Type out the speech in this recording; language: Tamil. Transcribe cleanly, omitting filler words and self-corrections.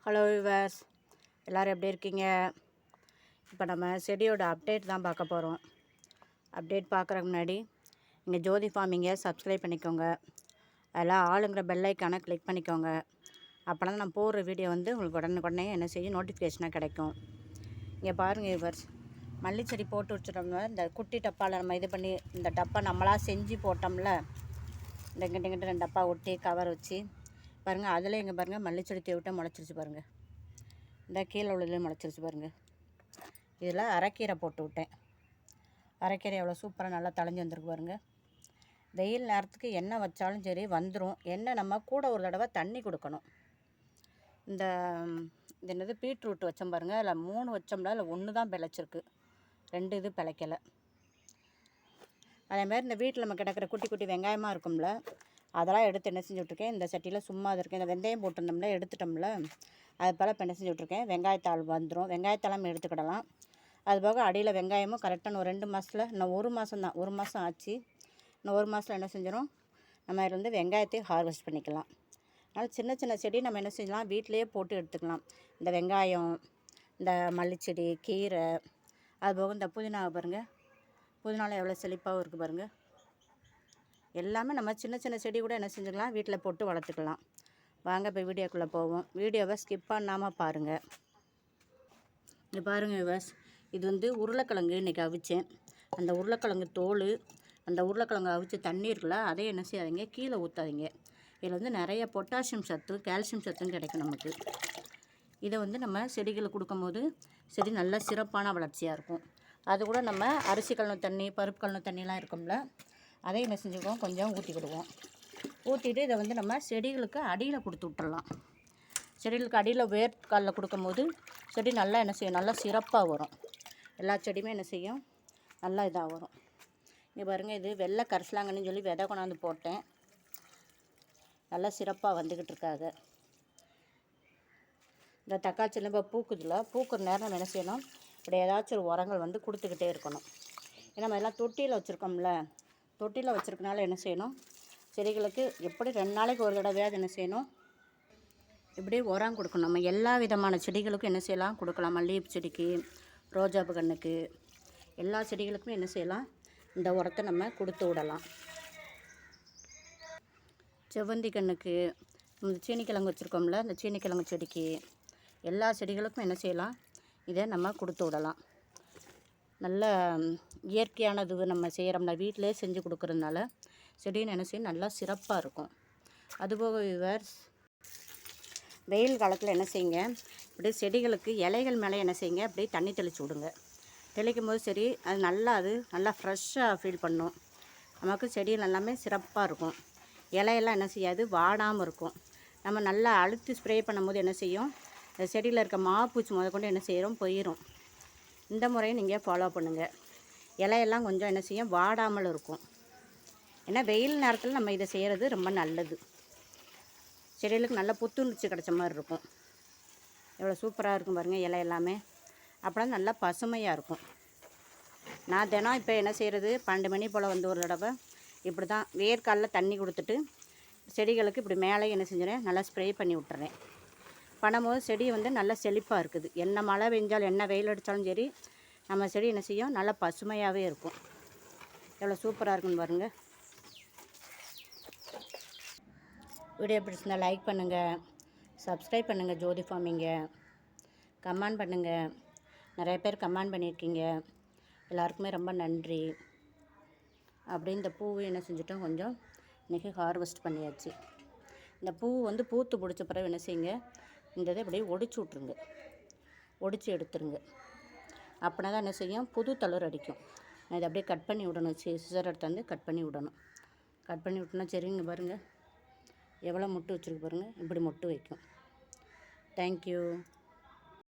ஹலோ விவர்ஸ், எல்லோரும் எப்படி இருக்கீங்க? இப்போ நம்ம செடியோட அப்டேட் தான் பார்க்க போகிறோம். அப்டேட் பார்க்குறக்கு முன்னாடி நீங்கள் ஜோதி ஃபார்மிங்கை சப்ஸ்கிரைப் பண்ணிக்கோங்க. அதெல்லாம் ஆளுங்கிற பெல் ஐக்கானை கிளிக் பண்ணிக்கோங்க. அப்போ தான் நான் போடுற வீடியோ வந்து உங்களுக்கு உடனே என்ன செய்யும், நோட்டிஃபிகேஷனாக கிடைக்கும். இங்கே பாருங்கள் விவர்ஸ், மல்லிச்செடி போட்டு வச்சுட்டோம்னா இந்த குட்டி டப்பாவில் நம்ம இது பண்ணி இந்த டப்பா நம்மளாக செஞ்சு போட்டோம்ல, இந்த இங்கிட்ட 2 டப்பா ஒட்டி கவர் வச்சு பாருங்கள். அதில் இங்கே பாருங்கள் மல்லிச்செடி தேவிட்ட முளைச்சிருச்சு பாருங்கள். இந்த கீழே உள்ளதுலேயும் முளைச்சிருச்சு பாருங்கள். இதில் அரைக்கீரை போட்டு விட்டேன். அரைக்கீரை எவ்வளோ சூப்பராக நல்லா தளைஞ்சு வந்துருக்கு பாருங்கள். வெயில் நேரத்துக்கு எண்ணெய் வச்சாலும் சரி வந்துடும். எண்ணெய் நம்ம கூட ஒரு தடவை தண்ணி கொடுக்கணும். இந்த என்னது பீட்ரூட் வச்சோம் பாருங்கள், அதில் 3 வச்சோம்ல, அதில் 1 தான் பிழைச்சிருக்கு, 2 இது பிழைக்கலை. அதேமாதிரி இந்த வீட்டில் நம்ம கிடக்கிற குட்டி குட்டி வெங்காயமாக இருக்கும்ல, அதெல்லாம் எடுத்து என்ன செஞ்சு விட்ருக்கேன், இந்த சட்டியில் சும்மா அது இருக்கேன். இந்த வெந்தயம் போட்டிருந்தோம்ல, எடுத்துட்டோம்ல, அது போல் இப்போ என்ன செஞ்சு விட்ருக்கேன், வெங்காயத்தாள் வந்துடும். வெங்காயத்தாளும் எடுத்துக்கிடலாம். அதுபோக அடியில் வெங்காயமும் கரெக்டாக இன்னும் 2 மாதத்தில், இன்னும் 1 மாதம் தான், 1 மாதம் ஆச்சு. இன்னும் 1 மாதத்தில் என்ன செஞ்சிடும், நம்ம இதில் வந்து வெங்காயத்தையும் ஹார்வெஸ்ட் பண்ணிக்கலாம். அதனால் சின்ன சின்ன செடி நம்ம என்ன செஞ்சலாம், வீட்டிலையே போட்டு எடுத்துக்கலாம். இந்த வெங்காயம், இந்த மல்லிச்செடி, கீரை, அதுபோக இந்த புதினாவை பாருங்கள், புதினாவில் எவ்வளோ செழிப்பாகவும் இருக்குது பாருங்கள். எல்லாமே நம்ம சின்ன சின்ன செடி கூட என்ன செஞ்சுக்கலாம், வீட்டில் போட்டு வளர்த்துக்கலாம். வாங்க இப்போ வீடியோக்குள்ளே போவோம். வீடியோவை ஸ்கிப் பண்ணாமல் பாருங்கள். இங்கே பாருங்கள் விவர்ஸ், இது வந்து உருளைக்கிழங்கு இன்றைக்கி அவிச்சேன். அந்த உருளைக்கிழங்கு தோல், அந்த உருளைக்கிழங்கு அவிச்ச தண்ணி இருக்குல்ல, அதே என்ன செய்யாதீங்க, கீழே ஊற்றாதீங்க. இதில் வந்து நிறைய பொட்டாசியம் சத்து, கால்சியம் சத்தும் கிடைக்கும் நமக்கு. இதை வந்து நம்ம செடிகளுக்கு கொடுக்கும்போது செடி நல்லா சிறப்பான வளர்ச்சியாக இருக்கும். அது கூட நம்ம அரிசி கழுவு தண்ணி, பருப்பு கழுவு தண்ணிலாம் இருக்கும்ல, அதை என்ன செஞ்சுக்குவோம், கொஞ்சம் ஊற்றிக்கிடுவோம். ஊற்றிட்டு இதை வந்து நம்ம செடிகளுக்கு அடியில் கொடுத்து விட்டுறலாம். செடிகளுக்கு அடியில் வேர்க்காலில் கொடுக்கும்போது செடி நல்லா என்ன செய்யும், நல்லா சிறப்பாக வரும். எல்லா செடியுமே என்ன செய்யும், நல்லா இதாக வரும். இங்கே பாருங்கள், இது வெள்ளை கரிசலாங்கன்னு சொல்லி விதை கொண்டாந்து போட்டேன். நல்லா சிறப்பாக வந்துக்கிட்டு இருக்காங்க. இந்த தக்காளி செடி இப்போ பூக்குதில்ல, பூக்குற நேரம் நம்ம என்ன செய்யணும், இப்படி ஏதாச்சும் ஒரு உரங்கள் வந்து கொடுத்துக்கிட்டே இருக்கணும். ஏன்னா நம்ம எல்லாம் தொட்டியில் வச்சுருக்கோம்ல, தொட்டியில் வச்சுருக்கனால என்ன செய்யணும், செடிகளுக்கு எப்படி 2 நாளைக்கு ஒரு தடவையாவது என்ன செய்யணும், இப்படி உரம் கொடுக்கணும். நம்ம எல்லா விதமான செடிகளுக்கும் என்ன செய்யலாம், கொடுக்கலாம். மல்லிகைப்பூ செடிக்கு, ரோஜாப்பு கண்ணுக்கு, எல்லா செடிகளுக்குமே என்ன செய்யலாம், இந்த உரத்தை நம்ம கொடுத்து விடலாம். செவ்வந்தி கண்ணுக்கு, இந்த சீனிக்கிழங்கு வச்சுருக்கோம்ல, இந்த சீனிக்கிழங்கு செடிக்கு, எல்லா செடிகளுக்கும் என்ன செய்யலாம், இதை நம்ம கொடுத்து விடலாம். நல்ல இயற்கையானது நம்ம செய்கிறோம்னா, வீட்டிலே செஞ்சு கொடுக்குறதுனால செடின்னு என்ன செய்யும், நல்லா சிறப்பாக இருக்கும். அதுபோக விவர்ஸ், வெயில் காலத்தில் என்ன செய்யுங்க, இப்படி செடிகளுக்கு இலைகள் மேலே என்ன செய்யுங்க, அப்படியே தண்ணி தெளித்து விடுங்க. தெளிக்கும் போது சரி, அது நல்லா ஃப்ரெஷ்ஷாக ஃபீல் பண்ணும். நமக்கு செடிகள் எல்லாமே சிறப்பாக இருக்கும். இலையெல்லாம் என்ன செய்யாது, வாடாமல் இருக்கும். நம்ம நல்லா அழுத்தி ஸ்ப்ரே பண்ணும்போது என்ன செய்யும், செடியில் இருக்க மாப்பூச்சி முதற்கொண்டு என்ன செய்கிறோம், போயிடும். இந்த முறையை நீங்கள் ஃபாலோ பண்ணுங்கள். இலையெல்லாம் கொஞ்சம் என்ன செய்யும், வாடாமல் இருக்கும். ஏன்னா வெயில் நேரத்தில் நம்ம இதை செய்கிறது ரொம்ப நல்லது. செடிகளுக்கு நல்ல புத்துணர்ச்சி கிடச்ச மாதிரி இருக்கும். எவ்வளோ சூப்பராக இருக்கும் பாருங்கள், இலை எல்லாமே அப்போ நல்லா பசுமையாக இருக்கும். நான் தினம் இப்போ என்ன செய்கிறது, 12 மணி போல் வந்து ஒரு தடவை இப்படி தான் வேர்க்காலில் தண்ணி கொடுத்துட்டு செடிகளுக்கு இப்படி மேலே என்ன செஞ்சுறேன், நல்லா ஸ்ப்ரே பண்ணி விட்டுறேன். பண்ணும்போது செடி வந்து நல்லா செழிப்பாக இருக்குது. என்ன மழை பெஞ்சாலும் என்ன வெயில் அடித்தாலும் சரி, நம்ம செடி என்ன செய்யும், நல்லா பசுமையாகவே இருக்கும். எவ்வளோ சூப்பராக இருக்குன்னு பாருங்கள். வீடியோ பிடிச்சிருந்தா லைக் பண்ணுங்கள், சப்ஸ்கிரைப் பண்ணுங்கள் ஜோதி ஃபார்மிங்கை, கமெண்ட் பண்ணுங்கள். நிறைய பேர் கமெண்ட் பண்ணியிருக்கீங்க, எல்லாருக்குமே ரொம்ப நன்றி. அப்படி இந்த பூவை என்ன செஞ்சிட்டோம், கொஞ்சம் இன்றைக்கி ஹார்வெஸ்ட் பண்ணியாச்சு. இந்த பூ வந்து பூத்து பிடிச்ச பிறகு என்ன செய்யுங்க, இந்த இதை இப்படியே ஒடிச்சு விட்ருங்க, ஒடிச்சு எடுத்துருங்க. அப்படின்னா தான் என்ன செய்யும், புது தளிர் அடிக்கும். நான் இதை அப்படியே கட் பண்ணி விடணும், சிசர் எடுத்து வந்து கட் பண்ணி விடணும். கட் பண்ணி விட்டோன்னா சரிங்க பாருங்கள், எவ்வளோ மொட்டு வச்சுருக்கு பாருங்கள், இப்படி மொட்டு வைக்கும். தேங்க்யூ.